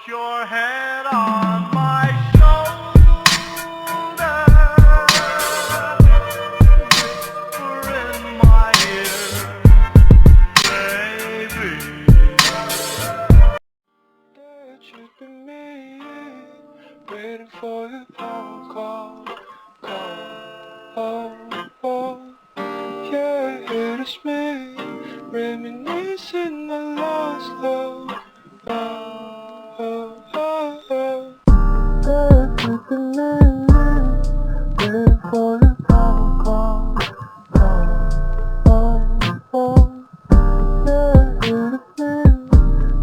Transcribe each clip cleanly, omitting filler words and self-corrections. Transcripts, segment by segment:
your head on my shoulder, whisper in my ear, baby. That should be me, waiting for your phone call. Oh, yeah, it is me, reminiscing my lost love. That should be me, waiting for your phone call. Yeah, it is me,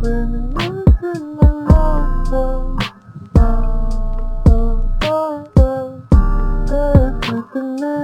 reminiscing my lost love. That should be me,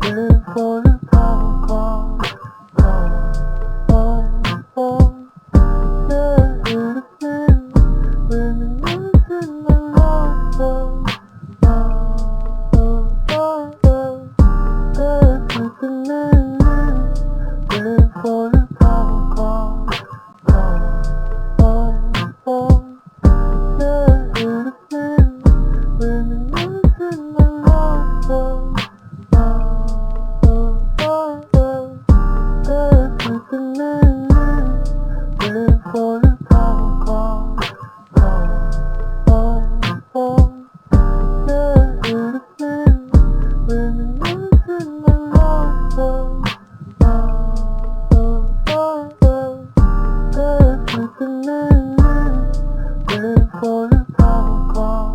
waiting for your phone call. Yeah, it is me, reminiscing my lost love. That should be me, waiting for your phone call. Yeah, it is me, reminiscing my lost love. That should be me, waiting for your phone call. Yeah, it is me, reminiscing my lost love. That should be me, waiting for your phone call.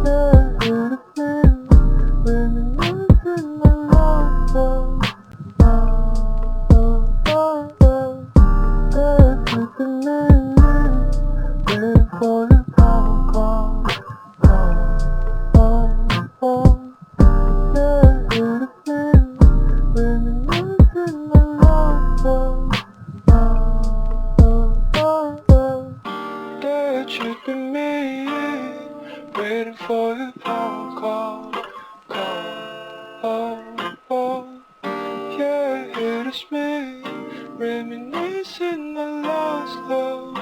Yeah, it is me, reminiscing my lost love. That should be me, waiting for your phone call. Yeah, it is me, reminiscing my lost love. That should be me, waiting for your phone call. Yeah, it is me, reminiscing my lost love.